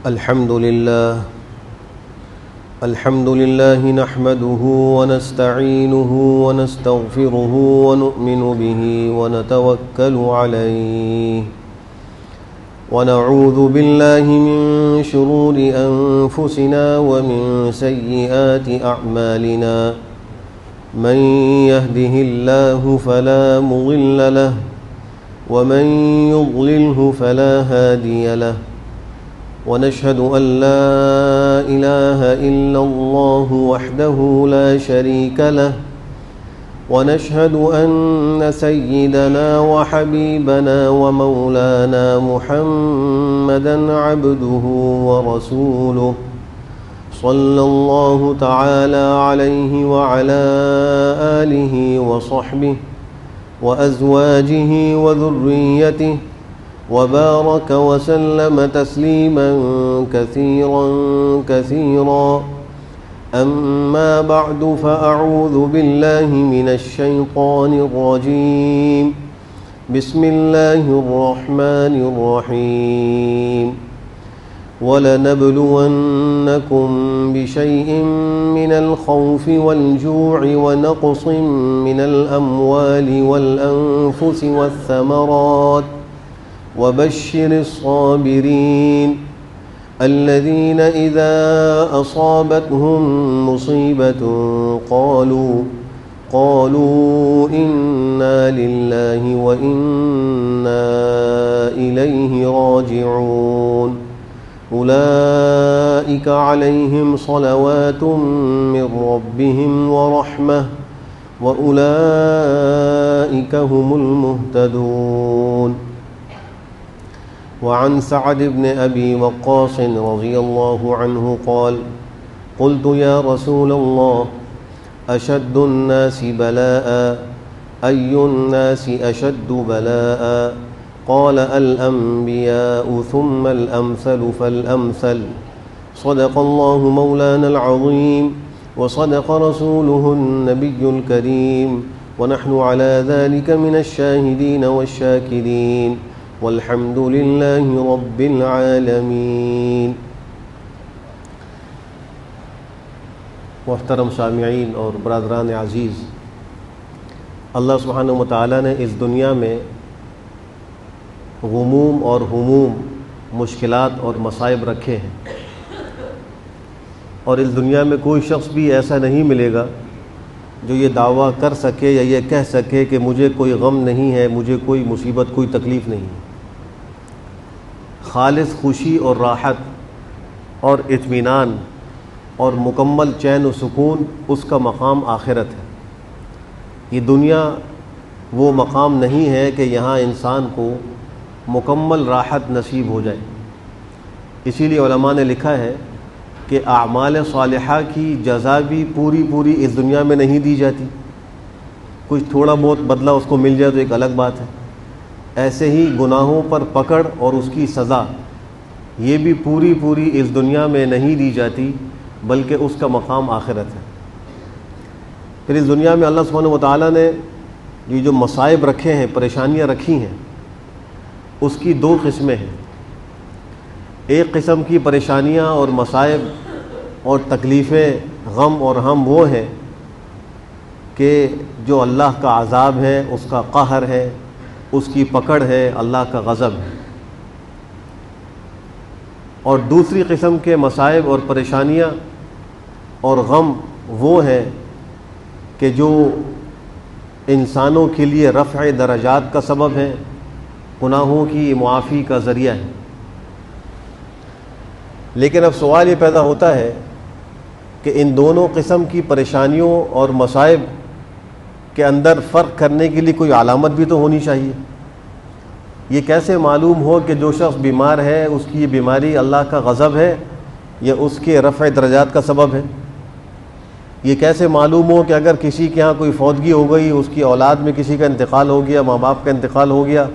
الحمد لله نحمده ونستعينه ونستغفره ونؤمن به ونتوكل عليه ونعوذ بالله من شرور أنفسنا ومن سيئات أعمالنا من يهده الله فلا مضل له ومن يضلله فلا هادي له ونشهد أن لا إله إلا الله وحده لا شريك له ونشهد أن سيدنا وحبيبنا ومولانا محمدا عبده ورسوله صلى الله تعالى عليه وعلى آله وصحبه وأزواجه وذريته وبارك وسلم تسليما كثيرا أما بعد فأعوذ بالله من الشيطان الرجيم بسم الله الرحمن الرحيم ولنبلونكم بشيء من الخوف والجوع ونقص من الأموال والأنفس والثمرات وبشر الصابرين الذين إذا أصابتهم مصيبة قالوا إنا لله وإنا إليه راجعون أولئك عليهم صلوات من ربهم ورحمة وأولئك هم المهتدون وعن سعد بن أبي وقاص رضي الله عنه قال قلت يا رسول الله أشد الناس بلاء أي الناس أشد بلاء قال الأنبياء ثم الأمثل فالأمثل صدق الله مولانا العظيم وصدق رسوله النبي الكريم ونحن على ذلك من الشاهدين والشاكرين والحمد لله رب العالمین۔ محترم سامعین اور برادران عزیز، اللہ سبحانہ وتعالی نے اس دنیا میں غموم اور ہموم، مشکلات اور مصائب رکھے ہیں، اور اس دنیا میں کوئی شخص بھی ایسا نہیں ملے گا جو یہ دعویٰ کر سکے یا یہ کہہ سکے کہ مجھے کوئی غم نہیں ہے، مجھے کوئی مصیبت، کوئی تکلیف نہیں ہے۔ خالص خوشی اور راحت اور اطمینان اور مکمل چین و سکون اس کا مقام آخرت ہے۔ یہ دنیا وہ مقام نہیں ہے کہ یہاں انسان کو مکمل راحت نصیب ہو جائے۔ اسی لیے علماء نے لکھا ہے کہ اعمال صالحہ کی جزا بھی پوری اس دنیا میں نہیں دی جاتی، کچھ تھوڑا بہت بدلہ اس کو مل جائے تو ایک الگ بات ہے۔ ایسے ہی گناہوں پر پکڑ اور اس کی سزا یہ بھی پوری اس دنیا میں نہیں دی جاتی، بلکہ اس کا مقام آخرت ہے۔ پھر اس دنیا میں اللہ سبحانہ وتعالیٰ نے یہ جو مصائب رکھے ہیں، پریشانیاں رکھی ہیں، اس کی دو قسمیں ہیں۔ ایک قسم کی پریشانیاں اور مصائب اور تکلیفیں، غم اور ہم وہ ہیں کہ جو اللہ کا عذاب ہے، اس کا قہر ہے، اس کی پکڑ ہے، اللہ کا غضب ہے۔ اور دوسری قسم کے مصائب اور پریشانیاں اور غم وہ ہیں کہ جو انسانوں کے لیے رفع درجات کا سبب ہے، گناہوں کی معافی کا ذریعہ ہے۔ لیکن اب سوال یہ پیدا ہوتا ہے کہ ان دونوں قسم کی پریشانیوں اور مصائب کے اندر فرق کرنے کے لیے کوئی علامت بھی تو ہونی چاہیے۔ یہ کیسے معلوم ہو کہ جو شخص بیمار ہے اس کی یہ بیماری اللہ کا غضب ہے یا اس کے رفع درجات کا سبب ہے؟ یہ کیسے معلوم ہو کہ اگر کسی کے ہاں کوئی فوتگی ہو گئی، اس کی اولاد میں کسی کا انتقال ہو گیا، ماں باپ کا انتقال ہو گیا،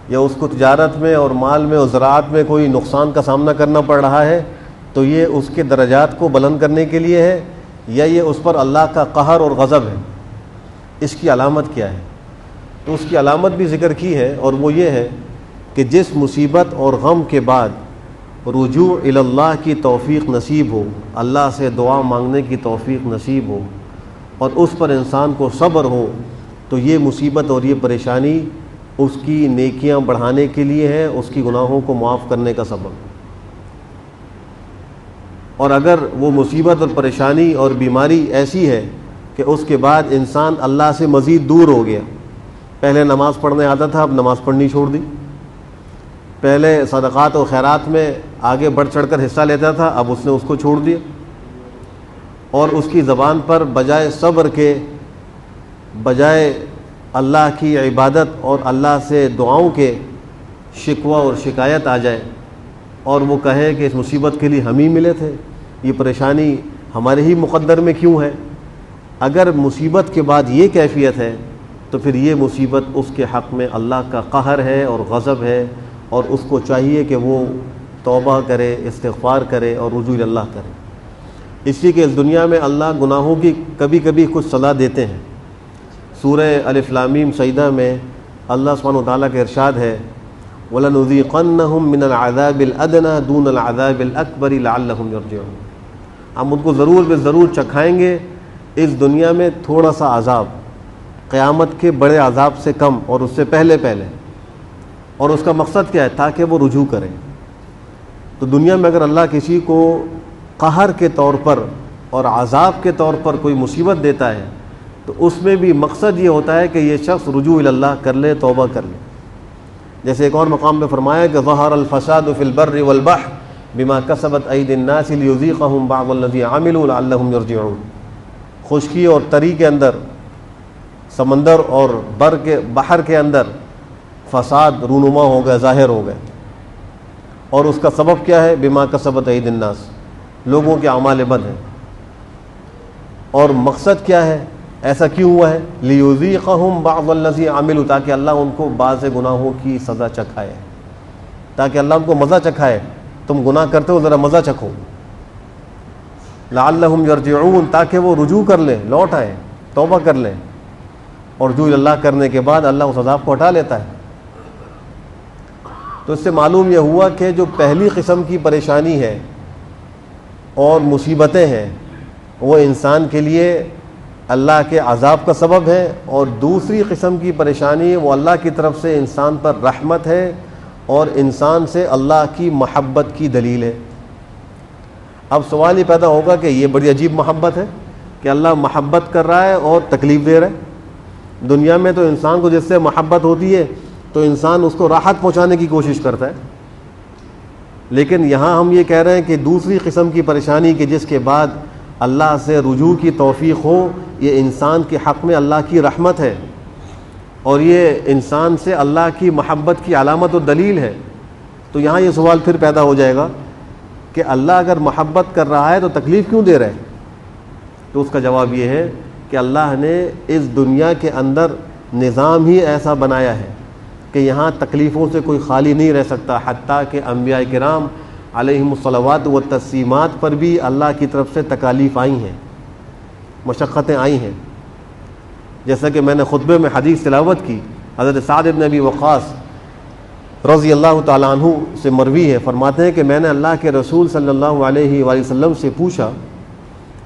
یا اس کو تجارت میں اور مال میں اور زراعت میں کوئی نقصان کا سامنا کرنا پڑ رہا ہے، تو یہ اس کے درجات کو بلند کرنے کے لیے ہے یا یہ اس پر اللہ کا قہر اور غضب ہے؟ اس کی علامت کیا ہے؟ تو اس کی علامت بھی ذکر کی ہے، اور وہ یہ ہے کہ جس مصیبت اور غم کے بعد رجوع الی اللہ کی توفیق نصیب ہو، اللہ سے دعا مانگنے کی توفیق نصیب ہو اور اس پر انسان کو صبر ہو، تو یہ مصیبت اور یہ پریشانی اس کی نیکیاں بڑھانے کے لیے ہے، اس کی گناہوں کو معاف کرنے کا سبب۔ اور اگر وہ مصیبت اور پریشانی اور بیماری ایسی ہے کہ اس کے بعد انسان اللہ سے مزید دور ہو گیا، پہلے نماز پڑھنے آتا تھا، اب نماز پڑھنی چھوڑ دی، پہلے صدقات و خیرات میں آگے بڑھ چڑھ کر حصہ لیتا تھا، اب اس نے اس کو چھوڑ دیا، اور اس کی زبان پر بجائے صبر کے، بجائے اللہ کی عبادت اور اللہ سے دعاؤں کے، شکوہ اور شکایت آ جائے، اور وہ کہے کہ اس مصیبت کے لیے ہم ہی ملے تھے، یہ پریشانی ہمارے ہی مقدر میں کیوں ہے۔ اگر مصیبت کے بعد یہ کیفیت ہے تو پھر یہ مصیبت اس کے حق میں اللہ کا قہر ہے اور غضب ہے، اور اس کو چاہیے کہ وہ توبہ کرے، استغفار کرے اور رجوع اللہ کرے۔ اس لیے کہ اس دنیا میں اللہ گناہوں کی کبھی کبھی کچھ سزا دیتے ہیں۔ سورہ الف لام میم سجدہ میں اللہ سبحانہ و تعالیٰ کا ارشاد ہے وَلَنُذِيقَنَّهُم مِّنَ الْعَذَابِ الْأَدْنَىٰ دُونَ الْعَذَابِ الْأَكْبَرِ لَعَلَّهُمْ يَرْجِعُونَ، ہم ان کو ضرور چکھائیں گے اس دنیا میں تھوڑا سا عذاب، قیامت کے بڑے عذاب سے کم اور اس سے پہلے، اور اس کا مقصد کیا ہے؟ تاکہ وہ رجوع کریں۔ تو دنیا میں اگر اللہ کسی کو قہر کے طور پر اور عذاب کے طور پر کوئی مصیبت دیتا ہے تو اس میں بھی مقصد یہ ہوتا ہے کہ یہ شخص رجوع اللہ کر لے، توبہ کر لے۔ جیسے ایک اور مقام میں فرمایا کہ ظہر الفساد فی البر والبحر بما کسبت ایدی الناس لیذیقہم بعض الذی عملوا لعلہم یرجعون، خشکی اور تری کے اندر، سمندر اور بحر کے اندر فساد رونما ہو گئے، ظاہر ہو گئے، اور اس کا سبب کیا ہے؟ بما کسبت ایدی الناس، لوگوں کے اعمال بد ہیں۔ اور مقصد کیا ہے؟ ایسا کیوں ہوا ہے؟ لیذیقہم بعض الذی عملوا، تاکہ اللہ ان کو بعض گناہوں کی سزا چکھائے، تاکہ اللہ ان کو مزہ چکھائے، تم گناہ کرتے ہو ذرا مزہ چکھو، لعلہم یرجعون، تاکہ وہ رجوع کر لیں، لوٹ آئے، توبہ کر لیں، اور رجوع اللہ کرنے کے بعد اللہ اس عذاب کو ہٹا لیتا ہے۔ تو اس سے معلوم یہ ہوا کہ جو پہلی قسم کی پریشانی ہے اور مصیبتیں ہیں وہ انسان کے لیے اللہ کے عذاب کا سبب ہے، اور دوسری قسم کی پریشانی وہ اللہ کی طرف سے انسان پر رحمت ہے اور انسان سے اللہ کی محبت کی دلیل ہے۔ اب سوال یہ پیدا ہوگا کہ یہ بڑی عجیب محبت ہے کہ اللہ محبت کر رہا ہے اور تکلیف دے رہا ہے۔ دنیا میں تو انسان کو جس سے محبت ہوتی ہے تو انسان اس کو راحت پہنچانے کی کوشش کرتا ہے، لیکن یہاں ہم یہ کہہ رہے ہیں کہ دوسری قسم کی پریشانی کہ جس کے بعد اللہ سے رجوع کی توفیق ہو، یہ انسان کے حق میں اللہ کی رحمت ہے، اور یہ انسان سے اللہ کی محبت کی علامت و دلیل ہے۔ تو یہاں یہ سوال پھر پیدا ہو جائے گا کہ اللہ اگر محبت کر رہا ہے تو تکلیف کیوں دے رہا ہے؟ تو اس کا جواب یہ ہے کہ اللہ نے اس دنیا کے اندر نظام ہی ایسا بنایا ہے کہ یہاں تکلیفوں سے کوئی خالی نہیں رہ سکتا، حتیٰ کہ انبیاء کرام علیہم الصلوات و تسلیمات پر بھی اللہ کی طرف سے تکالیف آئی ہیں، مشقتیں آئی ہیں۔ جیسا کہ میں نے خطبے میں حدیث تلاوت کی، حضرت سعد بن ابی وقاص رضی اللہ تعالیٰ عنہ سے مروی ہے، فرماتے ہیں کہ میں نے اللہ کے رسول صلی اللہ علیہ وآلہ وسلم سے پوچھا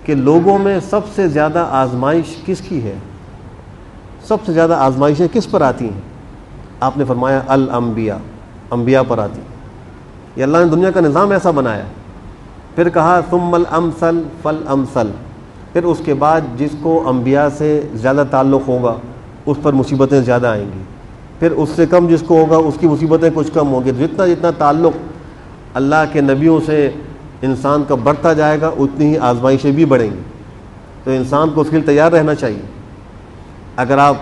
کہ لوگوں میں سب سے زیادہ آزمائش کس کی ہے؟ سب سے زیادہ آزمائشیں کس پر آتی ہیں؟ آپ نے فرمایا الانبیاء، انبیاء پر آتی۔ یہ اللہ نے دنیا کا نظام ایسا بنایا۔ پھر کہا ثم الامثل فالامثل، پھر اس کے بعد جس کو انبیاء سے زیادہ تعلق ہوگا اس پر مصیبتیں زیادہ آئیں گی، پھر اس سے کم جس کو ہوگا اس کی مصیبتیں کچھ کم ہوں گی۔ جتنا تعلق اللہ کے نبیوں سے انسان کا بڑھتا جائے گا اتنی ہی آزمائشیں بھی بڑھیں گی۔ تو انسان کو اس کے لیے تیار رہنا چاہیے۔ اگر آپ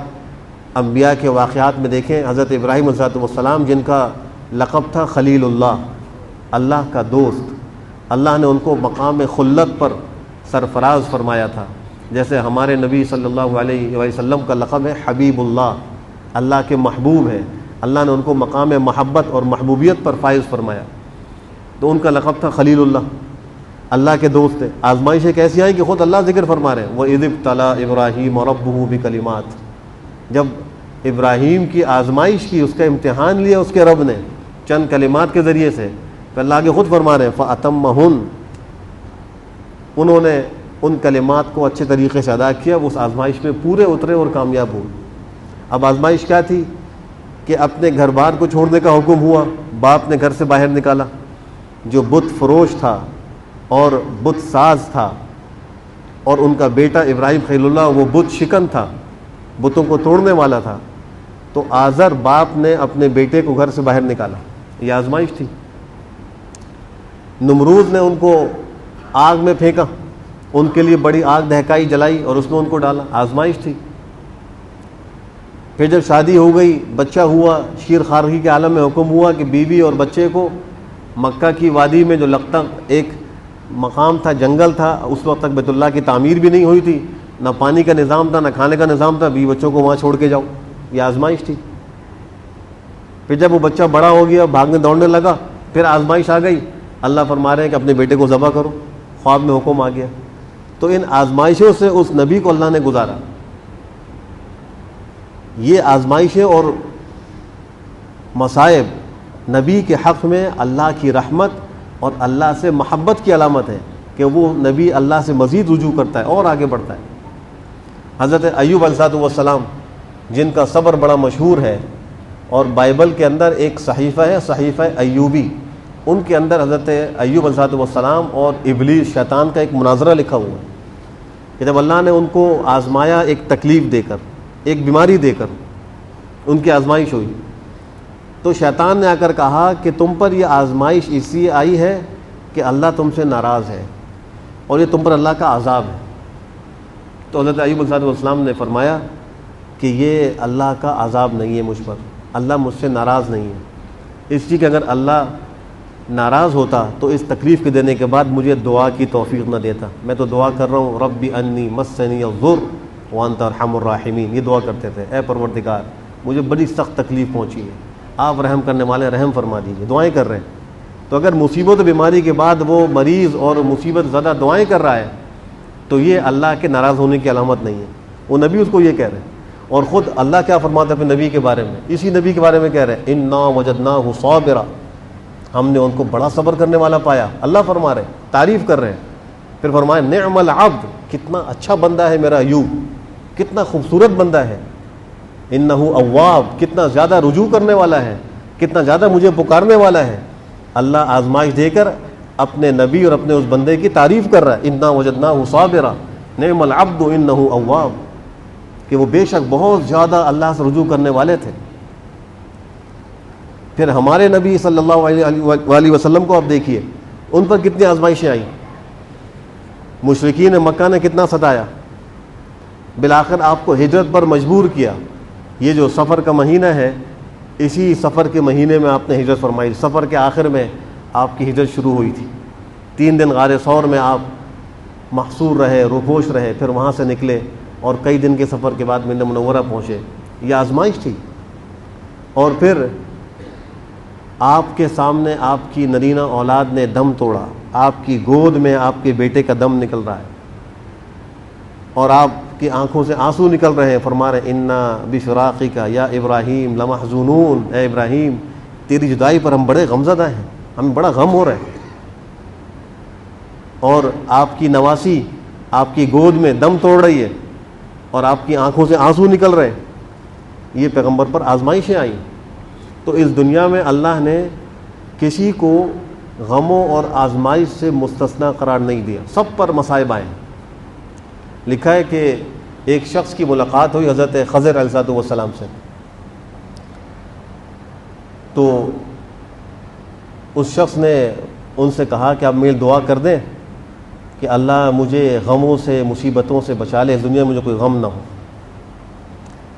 انبیاء کے واقعات میں دیکھیں، حضرت ابراہیم علیہ السلام جن کا لقب تھا خلیل اللہ کا دوست، اللہ نے ان کو مقام خلت پر سرفراز فرمایا تھا، جیسے ہمارے نبی صلی اللہ علیہ وسلم کا لقب ہے حبیب اللہ کے محبوب ہیں، اللہ نے ان کو مقام محبت اور محبوبیت پر فائز فرمایا، تو ان کا لقب تھا خلیل اللہ کے دوست تھے۔ آزمائشیں کیسی آئیں کہ خود اللہ ذکر فرما رہے ہیں وَإِذِ ابْتَلَىٰ إِبْرَاهِيمَ رَبُّهُ بِكَلِمَاتٍ، جب ابراہیم کی آزمائش کی، اس کا امتحان لیا اس کے رب نے چند کلمات کے ذریعے سے، پھر اللہ آگے خود فرما رہے ہیں فَأَتَمَّهُنْ، انہوں نے ان کلمات کو اچھے طریقے سے ادا کیا، وہ اس آزمائش میں پورے اترے اور کامیاب ہوئے۔ اب آزمائش کیا تھی کہ اپنے گھر بار کو چھوڑنے کا حکم ہوا، باپ نے گھر سے باہر نکالا، جو بت فروش تھا اور بت ساز تھا، اور ان کا بیٹا ابراہیم خلیل اللہ وہ بت شکن تھا، بتوں کو توڑنے والا تھا، تو آزر باپ نے اپنے بیٹے کو گھر سے باہر نکالا، یہ آزمائش تھی۔ نمرود نے ان کو آگ میں پھینکا، ان کے لیے بڑی آگ دہکائی جلائی اور اس میں ان کو ڈالا، آزمائش تھی۔ پھر جب شادی ہو گئی، بچہ ہوا، شیر خارگی کے عالم میں حکم ہوا کہ بیوی اور بچے کو مکہ کی وادی میں جو لقطہ ایک مقام تھا، جنگل تھا، اس وقت تک بیت اللہ کی تعمیر بھی نہیں ہوئی تھی، نہ پانی کا نظام تھا، نہ کھانے کا نظام تھا، بیوی بچوں کو وہاں چھوڑ کے جاؤ، یہ آزمائش تھی۔ پھر جب وہ بچہ بڑا ہو گیا، بھاگنے دوڑنے لگا، پھر آزمائش آ گئی، اللہ فرما رہے ہیں کہ اپنے بیٹے کو ذبح کرو، خواب میں حکم آ گیا۔ تو ان آزمائشوں سے اس نبی کو اللہ نے گزارا۔ یہ آزمائشیں اور مصائب نبی کے حق میں اللہ کی رحمت اور اللہ سے محبت کی علامت ہے کہ وہ نبی اللہ سے مزید رجوع کرتا ہے اور آگے بڑھتا ہے۔ حضرت ایوب علیہ السلام، جن کا صبر بڑا مشہور ہے، اور بائبل کے اندر ایک صحیفہ ہے، صحیفہ ایوبی، ان کے اندر حضرت ایوب علیہ السلام اور ابلیس شیطان کا ایک مناظرہ لکھا ہوا ہے کہ جب اللہ نے ان کو آزمایا، ایک تکلیف دے کر، ایک بیماری دے کر ان کی آزمائش ہوئی، تو شیطان نے آ کر کہا کہ تم پر یہ آزمائش اس لیے آئی ہے کہ اللہ تم سے ناراض ہے اور یہ تم پر اللہ کا عذاب ہے۔ تو حضرت ایوب علیہ السلام نے فرمایا کہ یہ اللہ کا عذاب نہیں ہے مجھ پر، اللہ مجھ سے ناراض نہیں ہے، اس لیے کہ اگر اللہ ناراض ہوتا تو اس تکلیف کے دینے کے بعد مجھے دعا کی توفیق نہ دیتا۔ میں تو دعا کر رہا ہوں رب انی مسنی الضر وانت ارحم الراحمین، یہ دعا کرتے تھے، اے پروردگار مجھے بڑی سخت تکلیف پہنچی ہے، آپ رحم کرنے والے رحم فرما دیجیے، دعائیں کر رہے ہیں۔ تو اگر مصیبت و بیماری کے بعد وہ مریض اور مصیبت زدہ دعائیں کر رہا ہے تو یہ اللہ کے ناراض ہونے کی علامت نہیں ہے، وہ نبی اس کو یہ کہہ رہے ہیں۔ اور خود اللہ کیا فرماتا ہے اپنے نبی کے بارے میں، اسی نبی کے بارے میں کہہ رہے ہیں انا وجدناہ صابرا، ہم نے ان کو بڑا صبر کرنے والا پایا۔ اللہ فرما رہے ہیں، تعریف کر رہے ہیں، پھر فرمائے نعم العبد، کتنا اچھا بندہ ہے میرا ایوب، کتنا خوبصورت بندہ ہے، انہ اواب، کتنا زیادہ رجوع کرنے والا ہے، کتنا زیادہ مجھے پکارنے والا ہے۔ اللہ آزمائش دے کر اپنے نبی اور اپنے اس بندے کی تعریف کر رہا ہے، انا وجدناہ صابرا نعم العبد انہ اواب، کہ وہ بے شک بہت زیادہ اللہ سے رجوع کرنے والے تھے۔ پھر ہمارے نبی صلی اللہ علیہ وسلم کو آپ دیکھیے، ان پر کتنی آزمائشیں آئیں، مشرکین مکہ نے کتنا ستایا، بالآخر آپ کو ہجرت پر مجبور کیا۔ یہ جو سفر کا مہینہ ہے، اسی سفر کے مہینے میں آپ نے ہجرت فرمائی، سفر کے آخر میں آپ کی ہجرت شروع ہوئی تھی۔ 3 دن غار ثور میں آپ محصور رہے، روپوش رہے، پھر وہاں سے نکلے اور کئی دن کے سفر کے بعد مدینہ منورہ پہنچے، یہ آزمائش تھی۔ اور پھر آپ کے سامنے آپ کی نرینہ اولاد نے دم توڑا، آپ کی گود میں آپ کے بیٹے کا دم نکل رہا ہے اور آپ کی آنکھوں سے آنسو نکل رہے ہیں، فرما رہے انا بفراقک یا ابراہیم لمحزونون، اے ابراہیم تیری جدائی پر ہم بڑے غمزدہ ہیں، ہمیں بڑا غم ہو رہا ہے۔ اور آپ کی نواسی آپ کی گود میں دم توڑ رہی ہے اور آپ کی آنکھوں سے آنسو نکل رہے ہیں، یہ پیغمبر پر آزمائشیں آئیں۔ تو اس دنیا میں اللہ نے کسی کو غموں اور آزمائش سے مستثنا قرار نہیں دیا، سب پر مصائب آئے۔ لکھا ہے کہ ایک شخص کی ملاقات ہوئی حضرت خضر علیہ السلام سے، تو اس شخص نے ان سے کہا کہ آپ میری دعا کر دیں کہ اللہ مجھے غموں سے مصیبتوں سے بچا لے، اس دنیا میں مجھے کوئی غم نہ ہو۔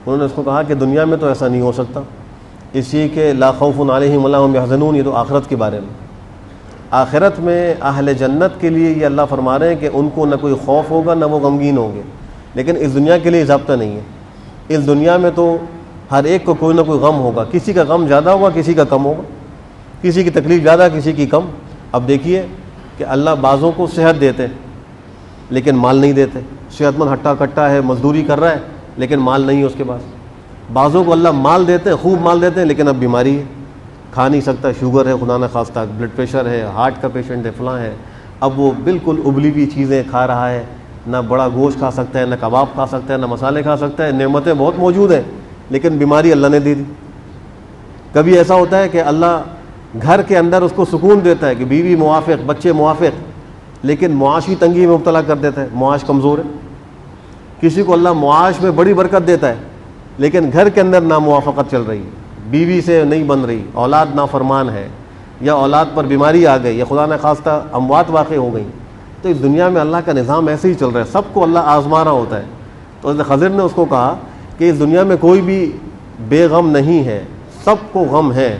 انہوں نے اس کو کہا کہ دنیا میں تو ایسا نہیں ہو سکتا، اس لیے کہ لا خوف علیہم ولا هم يحزنون، یہ تو آخرت کے بارے میں، آخرت میں اہل جنت کے لیے یہ اللہ فرما رہے ہیں کہ ان کو نہ کوئی خوف ہوگا نہ وہ غمگین ہوں گے، لیکن اس دنیا کے لیے ضابطہ نہیں ہے۔ اس دنیا میں تو ہر ایک کو کوئی نہ کوئی غم ہوگا، کسی کا غم زیادہ ہوگا کسی کا کم ہوگا، کسی کی تکلیف زیادہ کسی کی کم۔ اب دیکھیے کہ اللہ بعضوں کو صحت دیتے لیکن مال نہیں دیتے، صحت مند ہٹا کٹا ہے، مزدوری کر رہا ہے لیکن مال نہیں ہے اس کے پاس۔ بعضوں کو اللہ مال دیتے ہیں، خوب مال دیتے ہیں، لیکن اب بیماری ہے، کھا نہیں سکتا، شوگر ہے خدا نہ خواستہ، بلڈ پریشر ہے، ہارٹ کا پیشنٹ ہے، فلاں ہے، اب وہ بالکل ابلی ہوئی چیزیں کھا رہا ہے، نہ بڑا گوشت کھا سکتا ہے، نہ کباب کھا سکتا ہے، نہ مسالے کھا سکتا ہے، نعمتیں بہت موجود ہیں لیکن بیماری اللہ نے دے دی۔ کبھی ایسا ہوتا ہے کہ اللہ گھر کے اندر اس کو سکون دیتا ہے کہ بیوی موافق، بچے موافق، لیکن معاشی تنگی میں مبتلا کر دیتا ہے، معاش کمزور ہے۔ کسی کو اللہ معاش میں بڑی برکت دیتا ہے لیکن گھر کے اندر ناموافقت چل رہی ہے، بیوی سے نہیں بن رہی، اولاد نافرمان ہے، یا اولاد پر بیماری آ گئی، یا خدا نہ خواستہ اموات واقع ہو گئیں۔ تو اس دنیا میں اللہ کا نظام ایسے ہی چل رہا ہے، سب کو اللہ آزما رہا ہوتا ہے۔ تو حضرت خضر نے اس کو کہا کہ اس دنیا میں کوئی بھی بے غم نہیں ہے، سب کو غم ہے،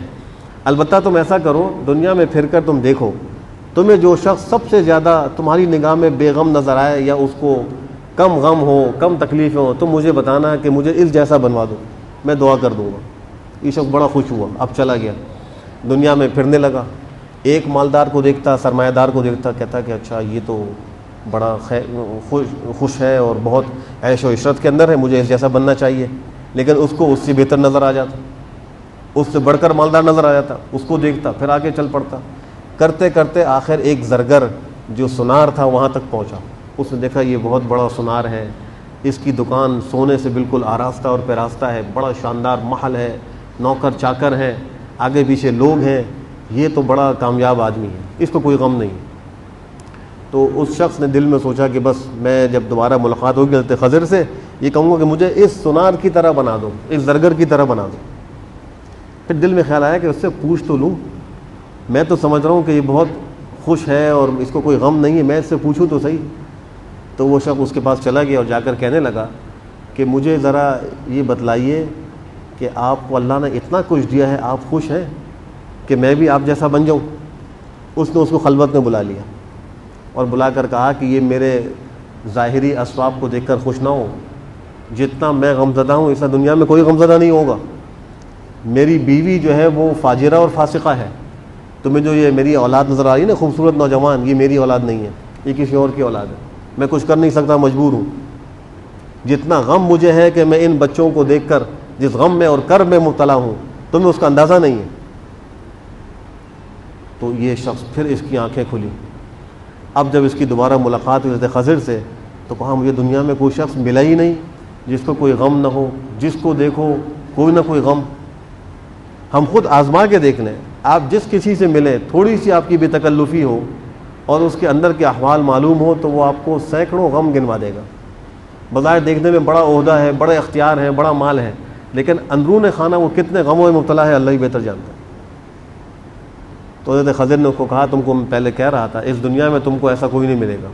البتہ تم ایسا کرو، دنیا میں پھر کر تم دیکھو، تمہیں جو شخص سب سے زیادہ تمہاری نگاہ میں بے غم نظر آئے یا اس کو کم غم ہو، کم تکلیفیں ہوں، تم مجھے بتانا کہ مجھے اس جیسا بنوا دو، میں دعا کر دوں گا۔ یہ شخص بڑا خوش ہوا، اب چلا گیا، دنیا میں پھرنے لگا، ایک مالدار کو دیکھتا، سرمایہ دار کو دیکھتا، کہتا کہ اچھا یہ تو بڑا خوش ہے اور بہت عیش و عشرت کے اندر ہے، مجھے اس جیسا بننا چاہیے، لیکن اس کو اس سے بہتر نظر آ جاتا، اس سے بڑھ کر مالدار نظر آ جاتا، اس کو دیکھتا پھر آگے چل پڑتا، کرتے کرتے آخر ایک زرگر جو سونار تھا وہاں تک پہنچا۔ اس نے دیکھا یہ بہت بڑا سونار ہے، اس کی دکان سونے سے بالکل آراستہ اور پیراستہ ہے، بڑا شاندار محل ہے، نوکر چاکر ہیں، آگے پیچھے لوگ ہیں، یہ تو بڑا کامیاب آدمی ہے، اس کو کوئی غم نہیں۔ تو اس شخص نے دل میں سوچا کہ بس میں جب دوبارہ ملاقات ہوگی حضرت خضر سے یہ کہوں گا کہ مجھے اس سونار کی طرح بنا دو، اس زرگر کی طرح بنا دو۔ پھر دل میں خیال آیا کہ اس سے پوچھ تو لوں، میں تو سمجھ رہا ہوں کہ یہ بہت خوش ہے اور اس کو کوئی غم نہیں ہے، میں اس سے پوچھوں تو صحیح۔ تو وہ شخص اس کے پاس چلا گیا اور جا کر کہنے لگا کہ مجھے ذرا یہ بتلائیے کہ آپ کو اللہ نے اتنا کچھ دیا ہے، آپ خوش ہیں کہ میں بھی آپ جیسا بن جاؤں؟ اس نے اس کو خلوت میں بلا لیا اور بلا کر کہا کہ یہ میرے ظاہری اسباب کو دیکھ کر خوش نہ ہو، جتنا میں غمزدہ ہوں اس دنیا میں کوئی غمزدہ نہیں ہوگا۔ میری بیوی جو ہے وہ فاجرہ اور فاسقہ ہے، تمہیں جو یہ میری اولاد نظر آ رہی ہے نا، خوبصورت نوجوان، یہ میری اولاد نہیں ہے، یہ کسی اور کی اولاد ہے، میں کچھ کر نہیں سکتا، مجبور ہوں۔ جتنا غم مجھے ہے کہ میں ان بچوں کو دیکھ کر جس غم میں اور کرب میں مبتلا ہوں، تمہیں اس کا اندازہ نہیں ہے۔ تو یہ شخص پھر اس کی آنکھیں کھلی۔ اب جب اس کی دوبارہ ملاقات ہوئی حضرت خضر سے تو کہا مجھے دنیا میں کوئی شخص ملا ہی نہیں جس کو کوئی غم نہ ہو، جس کو دیکھو کوئی نہ کوئی غم۔ ہم خود آزما کے دیکھ لیں، آپ جس کسی سے ملیں، تھوڑی سی آپ کی بے تکلفی ہو اور اس کے اندر کے احوال معلوم ہو تو وہ آپ کو سینکڑوں غم گنوا دے گا۔ بظاہر دیکھنے میں بڑا عہدہ ہے، بڑے اختیار ہیں، بڑا مال ہے، لیکن اندرون خانہ وہ کتنے غموں میں مبتلا ہے اللہ ہی بہتر جانتا ہے۔ تو حضرت خضر نے اس کو کہا تم کو میں پہلے کہہ رہا تھا اس دنیا میں تم کو ایسا کوئی نہیں ملے گا،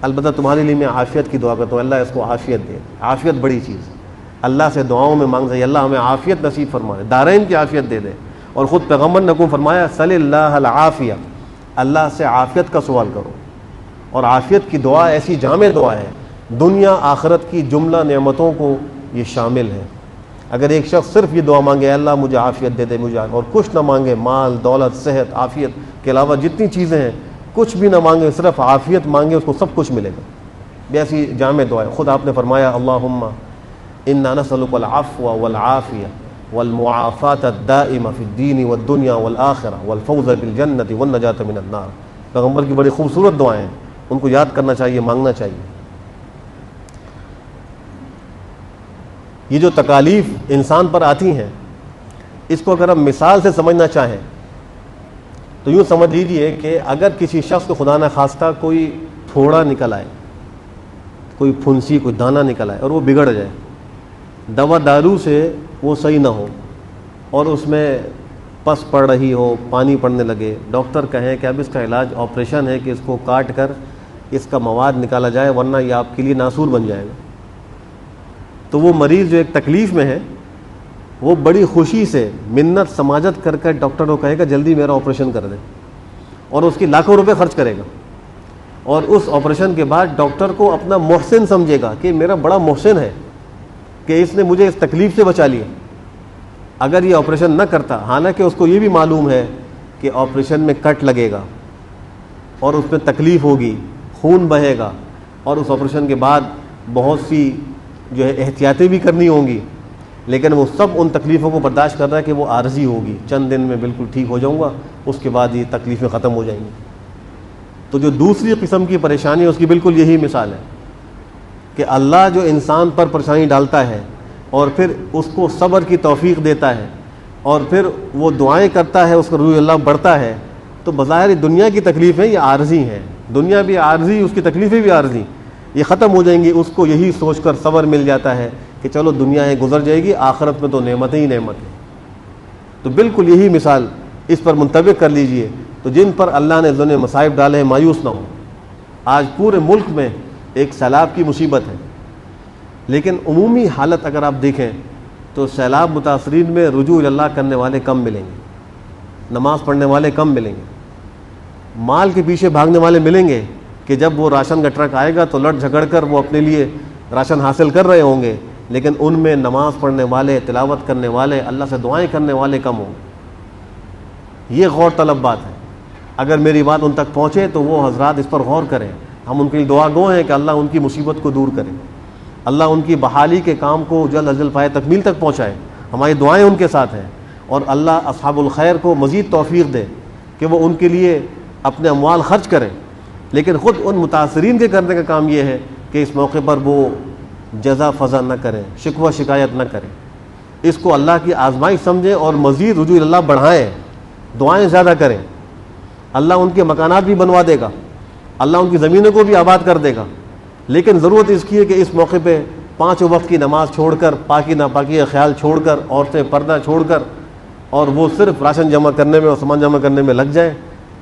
البتہ تمہارے لیے میں عافیت کی دعا کرتا ہوں، اللہ اس کو عافیت دے۔ عافیت بڑی چیز ہے، اللہ سے دعاؤں میں مانگ رہی اللہ ہمیں عافیت نصیب فرمائے، دارین کی عافیت دے دے۔ اور خود پیغمبر نے کو فرمایا صلی اللہ العافیہ، اللہ سے عافیت کا سوال کرو، اور عافیت کی دعا ایسی جامع دعا ہے، دنیا آخرت کی جملہ نعمتوں کو یہ شامل ہے۔ اگر ایک شخص صرف یہ دعا مانگے اللہ مجھے عافیت دے دے مجھے، اور کچھ نہ مانگے، مال دولت صحت عافیت کے علاوہ جتنی چیزیں ہیں کچھ بھی نہ مانگے، صرف عافیت مانگے، اس کو سب کچھ ملے گا۔ یہ ایسی جامع دعا ہے۔ خود آپ نے فرمایا اللہم انا نسألک العفو والعافیہ والمعافاة الدائمہ فی الدین والدنیا والآخرہ والفوز بالجنۃ والنجاۃ من النار۔ پیغمبر کی بڑی خوبصورت دعائیں ہیں، ان کو یاد کرنا چاہیے، مانگنا چاہیے۔ یہ جو تکالیف انسان پر آتی ہیں اس کو اگر ہم مثال سے سمجھنا چاہیں تو یوں سمجھ لیجئے کہ اگر کسی شخص کو خدا نہ خواستہ کوئی پھوڑا نکل آئے، کوئی پھنسی، کوئی دانہ نکل آئے اور وہ بگڑ جائے، دوا دارو سے وہ صحیح نہ ہو اور اس میں پس پڑ رہی ہو، پانی پڑنے لگے، ڈاکٹر کہیں کہ اب اس کا علاج آپریشن ہے کہ اس کو کاٹ کر اس کا مواد نکالا جائے ورنہ یہ آپ کے لیے ناسور بن جائے گا، تو وہ مریض جو ایک تکلیف میں ہے وہ بڑی خوشی سے منت سماجت کر کر ڈاکٹر کو کہے گا جلدی میرا آپریشن کر دے، اور اس کی لاکھوں روپے خرچ کرے گا، اور اس آپریشن کے بعد ڈاکٹر کو اپنا محسن سمجھے گا کہ میرا بڑا محسن ہے کہ اس نے مجھے اس تکلیف سے بچا لیا۔ اگر یہ آپریشن نہ کرتا، حالانکہ اس کو یہ بھی معلوم ہے کہ آپریشن میں کٹ لگے گا اور اس میں تکلیف ہوگی، خون بہے گا، اور اس آپریشن کے بعد بہت سی جو ہے احتیاطیں بھی کرنی ہوں گی، لیکن وہ سب ان تکلیفوں کو برداشت کر رہا ہے کہ وہ عارضی ہوگی، چند دن میں بالکل ٹھیک ہو جاؤں گا، اس کے بعد یہ تکلیفیں ختم ہو جائیں گی۔ تو جو دوسری قسم کی پریشانی ہے اس کی بالکل یہی مثال ہے کہ اللہ جو انسان پر پریشانی ڈالتا ہے اور پھر اس کو صبر کی توفیق دیتا ہے اور پھر وہ دعائیں کرتا ہے، اس کا رضو اللہ بڑھتا ہے، تو بظاہر دنیا کی تکلیفیں یہ عارضی ہیں، دنیا بھی عارضی، اس کی تکلیفیں بھی عارضی، یہ ختم ہو جائیں گی۔ اس کو یہی سوچ کر صبر مل جاتا ہے کہ چلو دنیا ہے گزر جائے گی، آخرت میں تو نعمتیں ہی نعمت ہے۔ تو بالکل یہی مثال اس پر منطبق کر لیجئے۔ تو جن پر اللہ نے ذن مصائب ڈالے ہیں مایوس نہ ہوں۔ آج پورے ملک میں ایک سیلاب کی مصیبت ہے، لیکن عمومی حالت اگر آپ دیکھیں تو سیلاب متاثرین میں رجوع اللہ کرنے والے کم ملیں گے، نماز پڑھنے والے کم ملیں گے، مال کے پیچھے بھاگنے والے ملیں گے کہ جب وہ راشن کا ٹرک آئے گا تو لڑ جھگڑ کر وہ اپنے لیے راشن حاصل کر رہے ہوں گے، لیکن ان میں نماز پڑھنے والے، تلاوت کرنے والے، اللہ سے دعائیں کرنے والے کم ہوں گے۔ یہ غور طلب بات ہے۔ اگر میری بات ان تک پہنچے تو وہ حضرات اس پر غور کریں، ہم ان کے لیے دعا گو ہیں کہ اللہ ان کی مصیبت کو دور کرے، اللہ ان کی بحالی کے کام کو جلد از جلد پائے تکمیل تک پہنچائے، ہماری دعائیں ان کے ساتھ ہیں، اور اللہ اصحاب الخیر کو مزید توفیق دے کہ وہ ان کے لیے اپنے اموال خرچ کریں۔ لیکن خود ان متاثرین کے کرنے کا کام یہ ہے کہ اس موقع پر وہ جزا فضا نہ کریں، شکوہ شکایت نہ کریں، اس کو اللہ کی آزمائش سمجھیں اور مزید رجوع اللہ بڑھائیں، دعائیں زیادہ کریں۔ اللہ ان کے مکانات بھی بنوا دے گا، اللہ ان کی زمینوں کو بھی آباد کر دے گا، لیکن ضرورت اس کی ہے کہ اس موقع پہ 5 وقت کی نماز چھوڑ کر، پاکی ناپاکی کا خیال چھوڑ کر، عورتیں پردہ چھوڑ کر، اور وہ صرف راشن جمع کرنے میں اور سامان جمع کرنے میں لگ جائیں،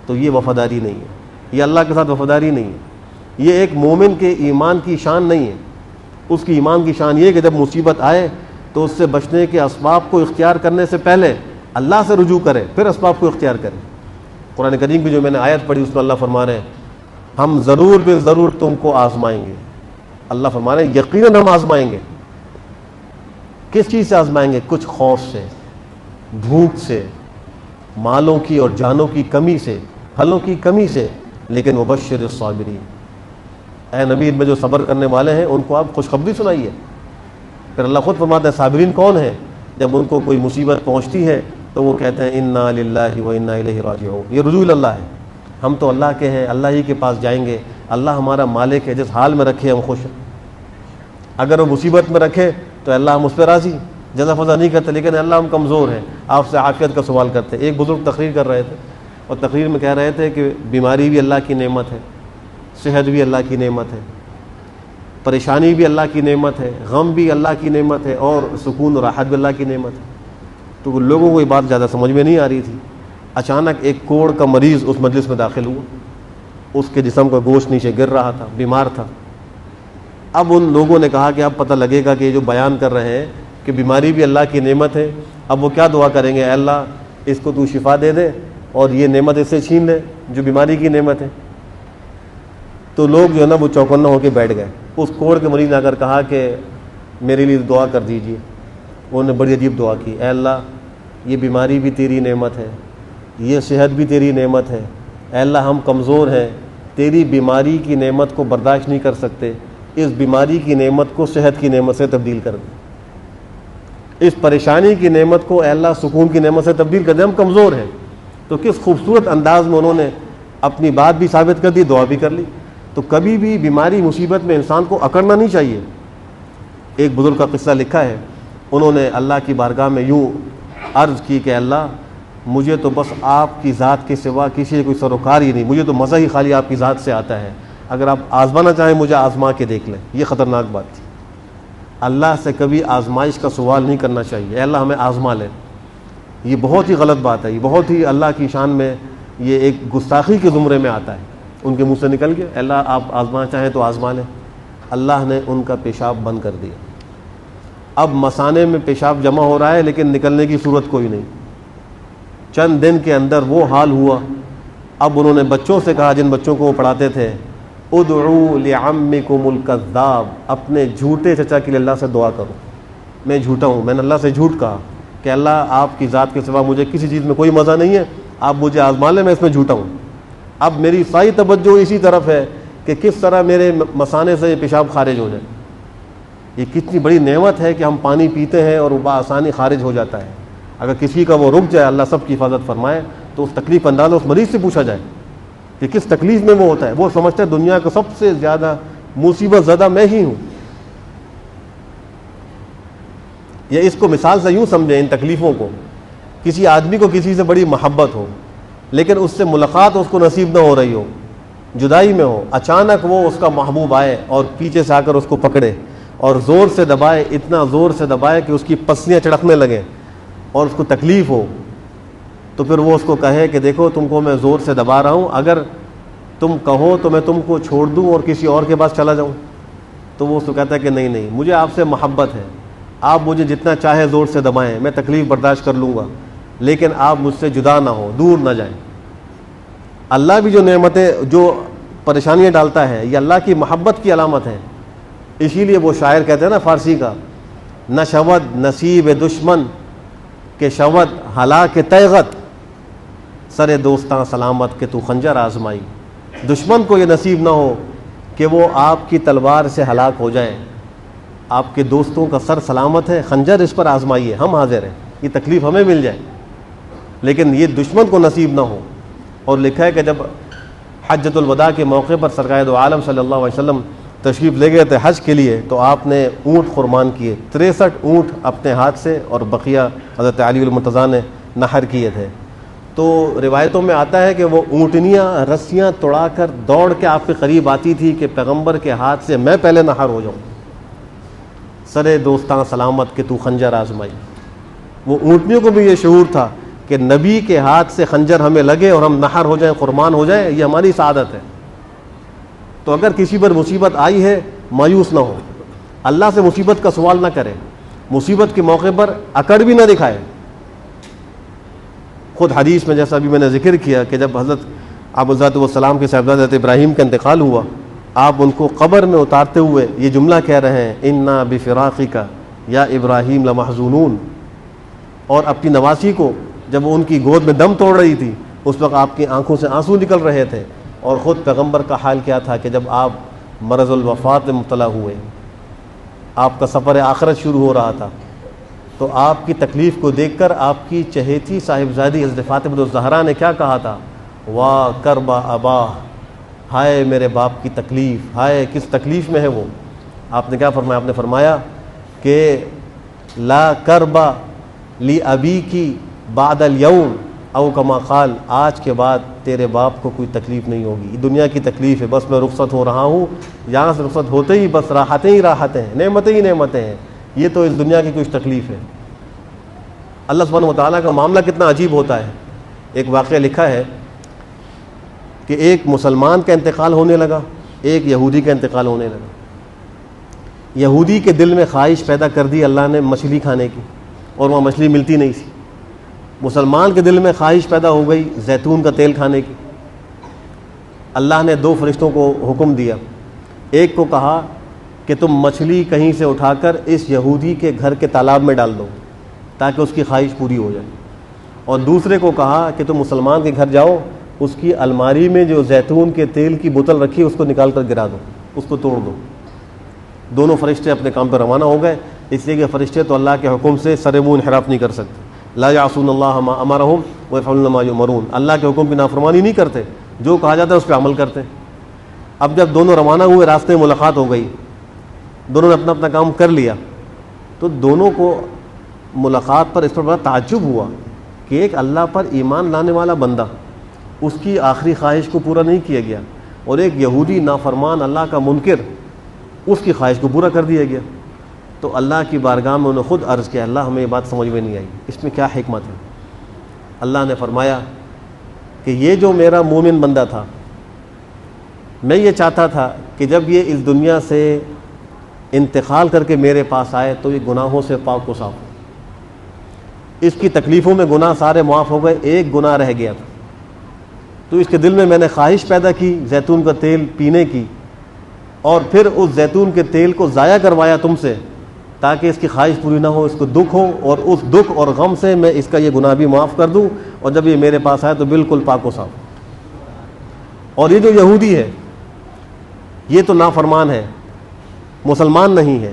تو یہ وفاداری نہیں ہے، یہ اللہ کے ساتھ وفاداری نہیں ہے، یہ ایک مومن کے ایمان کی شان نہیں ہے۔ اس کی ایمان کی شان یہ ہے کہ جب مصیبت آئے تو اس سے بچنے کے اسباب کو اختیار کرنے سے پہلے اللہ سے رجوع کرے، پھر اسباب کو اختیار کرے۔ قرآن کریم کی جو میں نے آیت پڑھی اس میں اللہ فرما رہے ہیں ہم ضرور بے ضرور تم کو آزمائیں گے۔ اللہ فرما رہے ہیں یقیناً ہم آزمائیں گے۔ کس چیز سے آزمائیں گے؟ کچھ خوف سے، بھوک سے، مالوں کی اور جانوں کی کمی سے، پھلوں کی کمی سے، لیکن وبشر الصابرین، اے نبی ان میں جو صبر کرنے والے ہیں ان کو آپ خوشخبری سنائیے۔ پھر اللہ خود فرماتا ہے صابرین کون ہیں؟ جب ان کو کوئی مصیبت پہنچتی ہے تو وہ کہتے ہیں انا للہ و انا الیہ راجعون، یہ رجوع اللہ ہے، ہم تو اللہ کے ہیں، اللہ ہی کے پاس جائیں گے، اللہ ہمارا مالک ہے، جس حال میں رکھے ہم خوش ہیں۔ اگر وہ مصیبت میں رکھے تو اللہ ہم اس پہ راضی، جزا فضا نہیں کرتے، لیکن اللہ ہم کمزور ہیں، آپ سے عافیت کا سوال کرتے ہیں۔ ایک بزرگ تقریر کر رہے تھے اور تقریر میں کہہ رہے تھے کہ بیماری بھی اللہ کی نعمت ہے، صحت بھی اللہ کی نعمت ہے، پریشانی بھی اللہ کی نعمت ہے، غم بھی اللہ کی نعمت ہے، اور سکون و راحت بھی اللہ کی نعمت ہے۔ تو لوگوں کو یہ بات زیادہ سمجھ میں نہیں آ رہی تھی۔ اچانک ایک کوڑ کا مریض اس مجلس میں داخل ہوا، اس کے جسم کا گوشت نیچے گر رہا تھا، بیمار تھا۔ اب ان لوگوں نے کہا کہ اب پتہ لگے گا کہ یہ جو بیان کر رہے ہیں کہ بیماری بھی اللہ کی نعمت ہے، اب وہ کیا دعا کریں گے؟ اے اللہ اس کو تو شفا دے دے اور یہ نعمت اس سے چھین لے جو بیماری کی نعمت ہے۔ تو لوگ جو ہے نا وہ چوکنا ہو کے بیٹھ گئے۔ اس کوڑ کے مریض نے آ کر کہا کہ میرے لیے دعا کر دیجیے۔ انہوں نے بڑی عجیب دعا کی، اے اللہ یہ بیماری بھی تیری نعمت ہے، یہ صحت بھی تیری نعمت ہے، اے اللہ ہم کمزور ہیں، تیری بیماری کی نعمت کو برداشت نہیں کر سکتے، اس بیماری کی نعمت کو صحت کی نعمت سے تبدیل کر دے، اس پریشانی کی نعمت کو اے اللہ سکون کی نعمت سے تبدیل کر دے، ہم کمزور ہیں۔ تو کس خوبصورت انداز میں انہوں نے اپنی بات بھی ثابت کر دی، دعا بھی کر لی۔ تو کبھی بھی بیماری مصیبت میں انسان کو اکڑنا نہیں چاہیے۔ ایک بزرگ کا قصہ لکھا ہے، انہوں نے اللہ کی بارگاہ میں یوں عرض کی کہ اللہ مجھے تو بس آپ کی ذات کے سوا کسی سے کوئی سروکار ہی نہیں، مجھے تو مزہ ہی خالی آپ کی ذات سے آتا ہے، اگر آپ آزمانا چاہیں مجھے آزما کے دیکھ لیں۔ یہ خطرناک بات تھی۔ اللہ سے کبھی آزمائش کا سوال نہیں کرنا چاہیے، اے اللہ ہمیں آزما لیں، یہ بہت ہی غلط بات ہے، یہ بہت ہی اللہ کی شان میں یہ ایک گستاخی کے زمرے میں آتا ہے۔ ان کے منہ سے نکل گیا اللہ آپ آزمانا چاہیں تو آزما لیں۔ اللہ نے ان کا پیشاب بند کر دیا۔ اب مثانے میں پیشاب جمع ہو رہا ہے لیکن نکلنے کی صورت کوئی نہیں۔ چند دن کے اندر وہ حال ہوا۔ اب انہوں نے بچوں سے کہا، جن بچوں کو وہ پڑھاتے تھے، ادعوا لعمکم الکذاب، اپنے جھوٹے چچا کے لیے اللہ سے دعا کرو، میں جھوٹا ہوں، میں نے اللہ سے جھوٹ کہا کہ اللہ آپ کی ذات کے سوا مجھے کسی چیز میں کوئی مزہ نہیں ہے، آپ مجھے آزما لیں، میں اس میں جھوٹا ہوں۔ اب میری ساری توجہ اسی طرف ہے کہ کس طرح میرے مثانے سے یہ پیشاب خارج ہو جائے۔ یہ کتنی بڑی نعمت ہے کہ ہم پانی پیتے ہیں اور وہ بآسانی خارج ہو جاتا ہے. اگر کسی کا وہ رک جائے, اللہ سب کی حفاظت فرمائے, تو اس تکلیف انداز اس مریض سے پوچھا جائے کہ کس تکلیف میں وہ ہوتا ہے, وہ سمجھتا ہے دنیا کا سب سے زیادہ مصیبت زدہ میں ہی ہوں. یا اس کو مثال سے یوں سمجھیں, ان تکلیفوں کو, کسی آدمی کو کسی سے بڑی محبت ہو, لیکن اس سے ملاقات اس کو نصیب نہ ہو رہی ہو, جدائی میں ہو, اچانک وہ اس کا محبوب آئے اور پیچھے سے آ کر اس کو پکڑے اور زور سے دبائے, اتنا زور سے دبائے کہ اس کی پسلیاں چڑکنے لگیں اور اس کو تکلیف ہو, تو پھر وہ اس کو کہے کہ دیکھو تم کو میں زور سے دبا رہا ہوں, اگر تم کہو تو میں تم کو چھوڑ دوں اور کسی اور کے پاس چلا جاؤں. تو وہ اس کو کہتا ہے کہ نہیں نہیں, مجھے آپ سے محبت ہے, آپ مجھے جتنا چاہے زور سے دبائیں, میں تکلیف برداشت کر لوں گا, لیکن آپ مجھ سے جدا نہ ہو, دور نہ جائیں. اللہ بھی جو نعمتیں, جو پریشانیاں ڈالتا ہے, یہ اللہ کی محبت کی علامت ہے. اسی لیے وہ شاعر کہتے ہیں نا فارسی کا, نہ شود نصیب دشمن کہ شود ہلاک تیغت, سر دوستاں سلامت کہ تو خنجر آزمائی. دشمن کو یہ نصیب نہ ہو کہ وہ آپ کی تلوار سے ہلاک ہو جائے, آپ کے دوستوں کا سر سلامت ہے, خنجر اس پر آزمائیے, ہم حاضر ہیں, یہ تکلیف ہمیں مل جائے, لیکن یہ دشمن کو نصیب نہ ہو. اور لکھا ہے کہ جب حجۃ الوداع کے موقع پر سرکار دو عالم صلی اللہ علیہ وسلم تشریف لے گئے تھے حج کے لیے, تو آپ نے اونٹ قربان کیے, 63 اونٹ اپنے ہاتھ سے, اور بقیہ حضرت علی المرتضیٰ نے نحر کیے تھے. تو روایتوں میں آتا ہے کہ وہ اونٹنیاں رسیاں توڑا کر دوڑ کے آپ کے قریب آتی تھی کہ پیغمبر کے ہاتھ سے میں پہلے نحر ہو جاؤں, سرے دوستاں سلامت کہ تو خنجر آزمائی. وہ اونٹنیوں کو بھی یہ شعور تھا کہ نبی کے ہاتھ سے خنجر ہمیں لگے اور ہم نحر ہو جائیں, قربان ہو جائیں, یہ ہماری سعادت ہے. تو اگر کسی پر مصیبت آئی ہے, مایوس نہ ہو, اللہ سے مصیبت کا سوال نہ کرے, مصیبت کے موقع پر اکڑ بھی نہ دکھائے. خود حدیث میں جیسا بھی میں نے ذکر کیا کہ جب حضرت علیہ السلام کے صاحبزادے حضرت ابراہیم کا انتقال ہوا, آپ ان کو قبر میں اتارتے ہوئے یہ جملہ کہہ رہے ہیں, انا بفراقک یا ابراہیم لمحزونون. اور اپنی نواسی کو جب وہ ان کی گود میں دم توڑ رہی تھی, اس وقت آپ کی آنکھوں سے آنسو نکل رہے تھے. اور خود پیغمبر کا حال کیا تھا کہ جب آپ مرض الوفات میں مبتلا ہوئے, آپ کا سفر آخرت شروع ہو رہا تھا, تو آپ کی تکلیف کو دیکھ کر آپ کی چہیتی صاحبزادی حضرت فاطمہ الزہرا نے کیا کہا تھا, واہ کربا ابا, ہائے میرے باپ کی تکلیف, ہائے کس تکلیف میں ہے وہ. آپ نے کیا فرمایا, آپ نے فرمایا کہ لا کربا لی ابی کی بعد الیوم او کما قال, آج کے بعد تیرے باپ کو کوئی تکلیف نہیں ہوگی, یہ دنیا کی تکلیف ہے, بس میں رخصت ہو رہا ہوں, یہاں سے رخصت ہوتے ہی بس راحتیں ہی راحتیں ہیں, نعمتیں ہی نعمتیں ہیں, یہ تو اس دنیا کی کچھ تکلیف ہے. اللہ سبحانہ و تعالیٰ کا معاملہ کتنا عجیب ہوتا ہے. ایک واقعہ لکھا ہے کہ ایک مسلمان کا انتقال ہونے لگا, ایک یہودی کا انتقال ہونے لگا. یہودی کے دل میں خواہش پیدا کر دی اللہ نے مچھلی کھانے کی, اور وہاں مچھلی ملتی نہیں تھی. مسلمان کے دل میں خواہش پیدا ہو گئی زیتون کا تیل کھانے کی. اللہ نے 2 فرشتوں کو حکم دیا, ایک کو کہا کہ تم مچھلی کہیں سے اٹھا کر اس یہودی کے گھر کے تالاب میں ڈال دو تاکہ اس کی خواہش پوری ہو جائے, اور دوسرے کو کہا کہ تم مسلمان کے گھر جاؤ, اس کی الماری میں جو زیتون کے تیل کی بوتل رکھی اس کو نکال کر گرا دو, اس کو توڑ دو. دونوں فرشتے اپنے کام پر روانہ ہو گئے, اس لیے کہ فرشتے تو اللہ کے حکم سے سر منہ انحراف نہیں کر سکتے. لا یعصون اللہ ما امرہم ویفعلون ما یؤمرون, اللہ کے حکم کی نافرمانی نہیں کرتے, جو کہا جاتا ہے اس پہ عمل کرتے. اب جب دونوں روانہ ہوئے, راستے میں ملاقات ہو گئی, دونوں نے اپنا اپنا کام کر لیا, تو دونوں کو ملاقات پر اس پر بڑا تعجب ہوا کہ ایک اللہ پر ایمان لانے والا بندہ, اس کی آخری خواہش کو پورا نہیں کیا گیا, اور ایک یہودی نافرمان اللہ کا منکر, اس کی خواہش کو پورا کر دیا گیا. تو اللہ کی بارگاہ میں انہوں نے خود عرض کیا, اللہ ہمیں یہ بات سمجھ میں نہیں آئی, اس میں کیا حکمت ہے. اللہ نے فرمایا کہ یہ جو میرا مومن بندہ تھا, میں یہ چاہتا تھا کہ جب یہ اس دنیا سے انتقال کر کے میرے پاس آئے تو یہ گناہوں سے پاک و صاف ہو. اس کی تکلیفوں میں گناہ سارے معاف ہو گئے, ایک گناہ رہ گیا تھا, تو اس کے دل میں نے خواہش پیدا کی زیتون کا تیل پینے کی, اور پھر اس زیتون کے تیل کو ضائع کروایا تم سے تاکہ اس کی خواہش پوری نہ ہو, اس کو دکھ ہو, اور اس دکھ اور غم سے میں اس کا یہ گناہ بھی معاف کر دوں, اور جب یہ میرے پاس آئے تو بالکل پاک و صاف. اور یہ جو یہودی ہے یہ تو نافرمان ہے, مسلمان نہیں ہے,